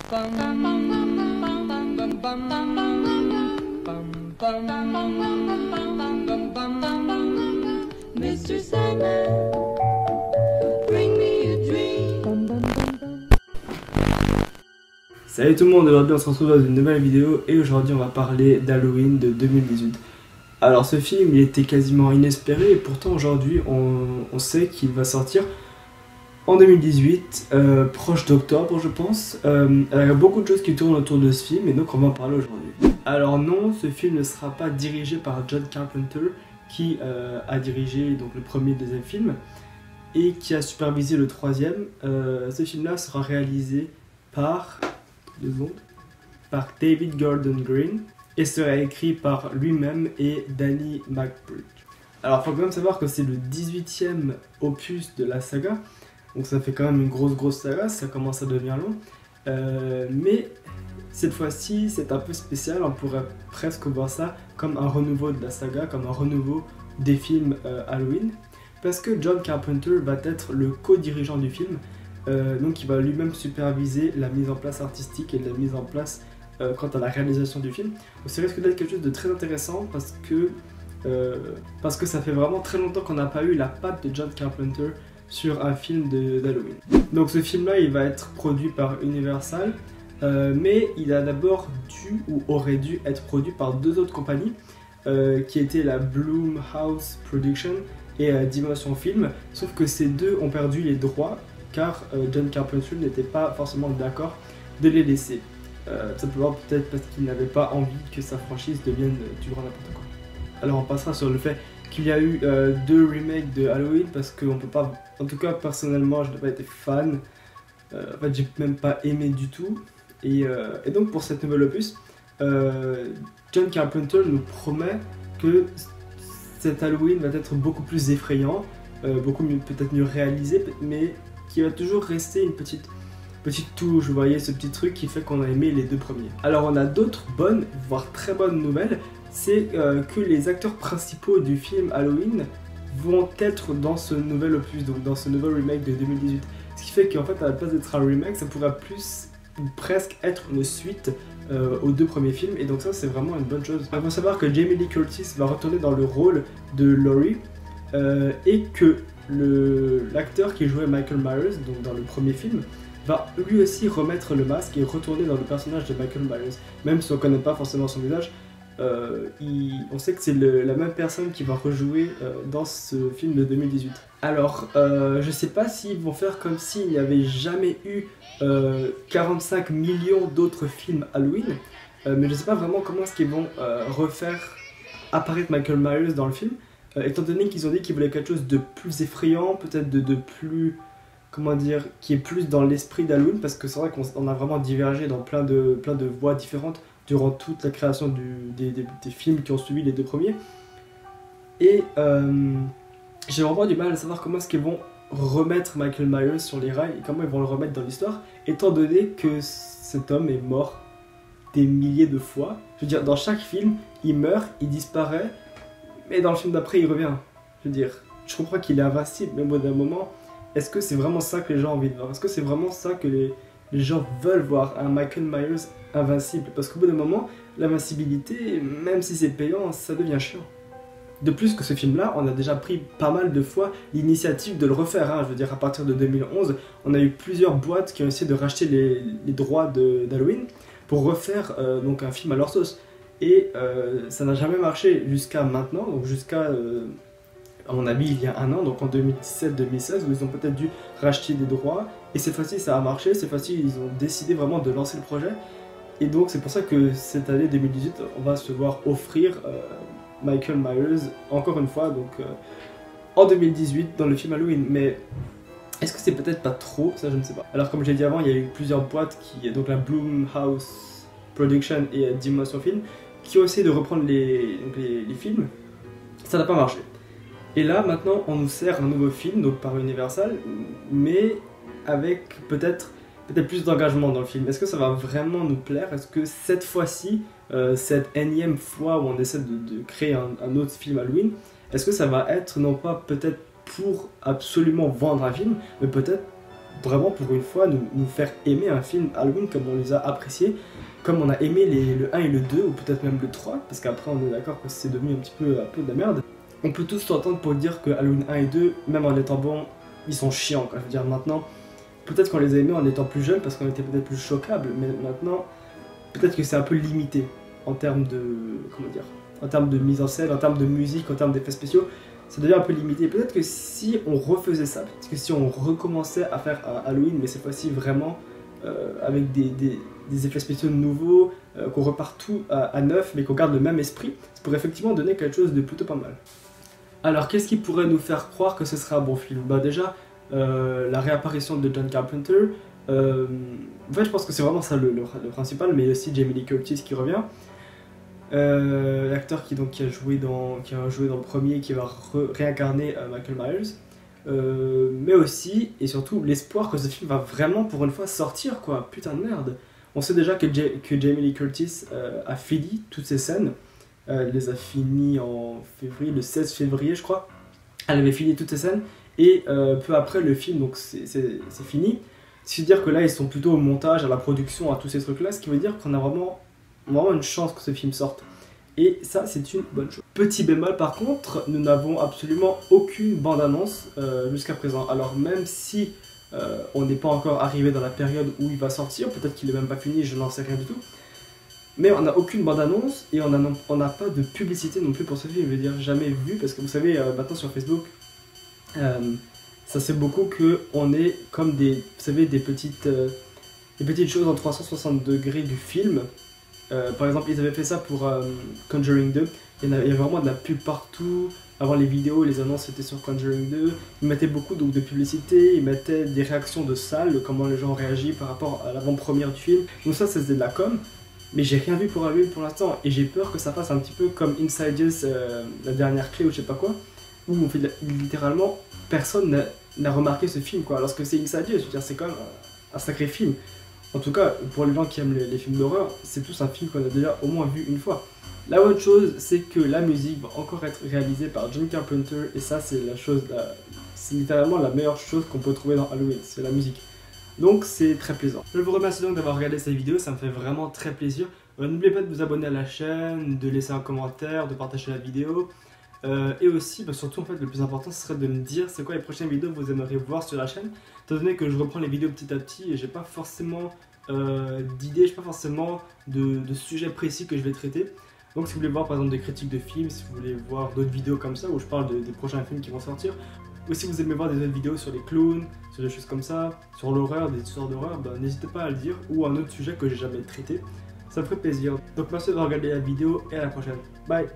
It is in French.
Mr. Sandman, bring me a dream. Salut tout le monde, aujourd'hui on se retrouve dans une nouvelle vidéo et aujourd'hui on va parler d'Halloween de 2018. Alors ce film il était quasiment inespéré et pourtant aujourd'hui on sait qu'il va sortir en 2018, proche d'octobre je pense. Il y a beaucoup de choses qui tournent autour de ce film et donc on va en parler aujourd'hui. Alors non, ce film ne sera pas dirigé par John Carpenter qui a dirigé donc le premier et le deuxième film et qui a supervisé le troisième. Ce film là sera réalisé par David Gordon Green et sera écrit par lui-même et Danny McBride. Alors il faut quand même savoir que c'est le 18e opus de la saga, donc ça fait quand même une grosse saga, ça commence à devenir long, mais cette fois-ci c'est un peu spécial, on pourrait presque voir ça comme un renouveau de la saga, comme un renouveau des films Halloween, parce que John Carpenter va être le co-dirigeant du film. Donc il va lui-même superviser la mise en place artistique et la mise en place quant à la réalisation du film. Donc ça risque d'être quelque chose de très intéressant parce que ça fait vraiment très longtemps qu'on n'a pas eu la patte de John Carpenter sur un film d'Halloween. Donc ce film-là il va être produit par Universal, mais il a d'abord dû ou aurait dû être produit par deux autres compagnies qui étaient la Blumhouse Production et Dimension Film, sauf que ces deux ont perdu les droits car John Carpenter n'était pas forcément d'accord de les laisser. Simplement peut-être parce qu'il n'avait pas envie que sa franchise devienne du grand n'importe quoi. Alors on passera sur le fait qu'il y a eu deux remakes de Halloween parce qu'on peut pas, en tout cas personnellement je n'ai pas été fan, en fait j'ai même pas aimé du tout et donc pour cette nouvelle opus, John Carpenter nous promet que cet Halloween va être beaucoup plus effrayant, beaucoup mieux, peut-être mieux réalisé, mais qui va toujours rester une petite touche, vous voyez, ce petit truc qui fait qu'on a aimé les deux premiers. Alors on a d'autres bonnes, voire très bonnes nouvelles, c'est que les acteurs principaux du film Halloween vont être dans ce nouvel opus, donc dans ce nouvel remake de 2018. Ce qui fait qu'en fait à la place d'être un remake, ça pourra plus presque être une suite aux deux premiers films, et donc ça c'est vraiment une bonne chose. Il faut savoir que Jamie Lee Curtis va retourner dans le rôle de Laurie et que l'acteur qui jouait Michael Myers, donc dans le premier film, va lui aussi remettre le masque et retourner dans le personnage de Michael Myers. Même si on ne connaît pas forcément son visage, on sait que c'est la même personne qui va rejouer dans ce film de 2018. Alors, je sais pas s'ils vont faire comme s'il n'y avait jamais eu 45 millions d'autres films Halloween, mais je sais pas vraiment comment est-ce qu'ils vont refaire apparaître Michael Myers dans le film. Étant donné qu'ils ont dit qu'ils voulaient quelque chose de plus effrayant, peut-être de plus, comment dire, qui est plus dans l'esprit d'Halloween, parce que c'est vrai qu'on a vraiment divergé dans plein de voies différentes durant toute la création des films qui ont suivi les deux premiers. Et j'ai vraiment du mal à savoir comment est-ce qu'ils vont remettre Michael Myers sur les rails et comment ils vont le remettre dans l'histoire, étant donné que cet homme est mort des milliers de fois. Je veux dire, dans chaque film, il meurt, il disparaît, mais dans le film d'après, il revient. Je veux dire, je comprends qu'il est invincible, mais au bout d'un moment, est-ce que c'est vraiment ça que les gens ont envie de voir? Est-ce que c'est vraiment ça que les gens veulent voir, un Michael Myers invincible? Parce qu'au bout d'un moment, l'invincibilité, même si c'est payant, ça devient chiant. De plus que ce film-là, on a déjà pris pas mal de fois l'initiative de le refaire. Hein. Je veux dire, à partir de 2011, on a eu plusieurs boîtes qui ont essayé de racheter les droits d'Halloween pour refaire donc un film à leur sauce. Et ça n'a jamais marché jusqu'à maintenant, donc jusqu'à, à mon avis, il y a un an, donc en 2017-2016, où ils ont peut-être dû racheter des droits. Et cette fois-ci, ça a marché. Cette fois-ci, ils ont décidé vraiment de lancer le projet. Et donc, c'est pour ça que cette année 2018, on va se voir offrir Michael Myers, encore une fois, donc en 2018, dans le film Halloween. Mais est-ce que c'est peut-être pas trop? Ça, je ne sais pas. Alors, comme j'ai dit avant, il y a eu plusieurs boîtes, donc la Blumhouse Production et Dimension Film, qui ont essayé de reprendre les films. Ça n'a pas marché. Et là, maintenant, on nous sert un nouveau film, donc par Universal, mais avec peut-être plus d'engagement dans le film. Est-ce que ça va vraiment nous plaire? Est-ce que cette fois-ci, cette énième fois où on essaie de créer un autre film Halloween, est-ce que ça va être non pas peut-être pour absolument vendre un film, mais peut-être vraiment pour une fois nous faire aimer un film Halloween comme on les a appréciés, comme on a aimé le 1 et le 2, ou peut-être même le 3, parce qu'après on est d'accord que c'est devenu un peu de la merde. On peut tous s'entendre pour dire que Halloween 1 et 2, même en étant bons, ils sont chiants, quoi. Je veux dire, maintenant, peut-être qu'on les a aimés en étant plus jeunes parce qu'on était peut-être plus choquables, mais maintenant, peut-être que c'est un peu limité en termes de, comment dire, en termes de mise en scène, en termes de musique, en termes d'effets spéciaux, ça devient un peu limité. Peut-être que si on refaisait ça, peut-être que si on recommençait à faire un Halloween, mais cette fois-ci vraiment avec des effets spéciaux nouveaux, qu'on repart tout à neuf, mais qu'on garde le même esprit, ça pourrait effectivement donner quelque chose de plutôt pas mal. Alors, qu'est-ce qui pourrait nous faire croire que ce serait un bon film? Bah déjà, la réapparition de John Carpenter. En fait, je pense que c'est vraiment ça le principal, mais aussi Jamie Lee Curtis qui revient. L'acteur qui a joué dans le premier, qui va réincarner Michael Myers. Mais aussi, et surtout, l'espoir que ce film va vraiment pour une fois sortir, quoi. Putain de merde. On sait déjà que Jamie Lee Curtis a fini toutes ces scènes. Elle les a finies en février, le 16 février je crois. Elle avait fini toutes ces scènes et peu après le film, donc c'est fini. Ce qui veut dire que là ils sont plutôt au montage, à la production, à tous ces trucs là, ce qui veut dire qu'on a vraiment une chance que ce film sorte. Et ça c'est une bonne chose. Petit bémol par contre, nous n'avons absolument aucune bande-annonce jusqu'à présent. Alors même si on n'est pas encore arrivé dans la période où il va sortir, peut-être qu'il n'est même pas fini, je n'en sais rien du tout. Mais on n'a aucune bande-annonce et on n'a pas de publicité non plus pour ce film, je veux dire jamais vu, parce que vous savez, maintenant sur Facebook, ça se fait beaucoup qu'on est comme vous savez, des petites choses en 360 degrés du film. Par exemple, ils avaient fait ça pour Conjuring 2, il y avait vraiment de la pub partout. Avant les vidéos, les annonces étaient sur Conjuring 2, ils mettaient beaucoup donc, de publicité, ils mettaient des réactions de salle, comment les gens réagissent par rapport à l'avant-première du film. Donc ça faisait de la com. Mais j'ai rien vu pour Halloween pour l'instant et j'ai peur que ça fasse un petit peu comme Insidious, la dernière clé ou je sais pas quoi, où on fait littéralement personne n'a remarqué ce film, quoi. Alors que c'est Insidious, je veux dire, c'est quand même un sacré film. En tout cas, pour les gens qui aiment les films d'horreur, c'est tous un film qu'on a déjà au moins vu une fois. La autre chose, c'est que la musique va encore être réalisée par John Carpenter et ça c'est c'est littéralement la meilleure chose qu'on peut trouver dans Halloween, c'est la musique. Donc c'est très plaisant. Je vous remercie donc d'avoir regardé cette vidéo, ça me fait vraiment très plaisir. N'oubliez pas de vous abonner à la chaîne, de laisser un commentaire, de partager la vidéo. Et aussi, surtout en fait, le plus important ce serait de me dire c'est quoi les prochaines vidéos que vous aimeriez voir sur la chaîne. Étant donné que je reprends les vidéos petit à petit et j'ai pas forcément d'idées, j'ai pas forcément de sujets précis que je vais traiter. Donc si vous voulez voir par exemple des critiques de films, si vous voulez voir d'autres vidéos comme ça où je parle des prochains films qui vont sortir, ou si vous aimez voir des autres vidéos sur les clowns, sur des choses comme ça, sur l'horreur, des histoires d'horreur, n'hésitez pas à le dire, ou un autre sujet que j'ai jamais traité, ça me ferait plaisir. Donc merci d'avoir regardé la vidéo et à la prochaine. Bye.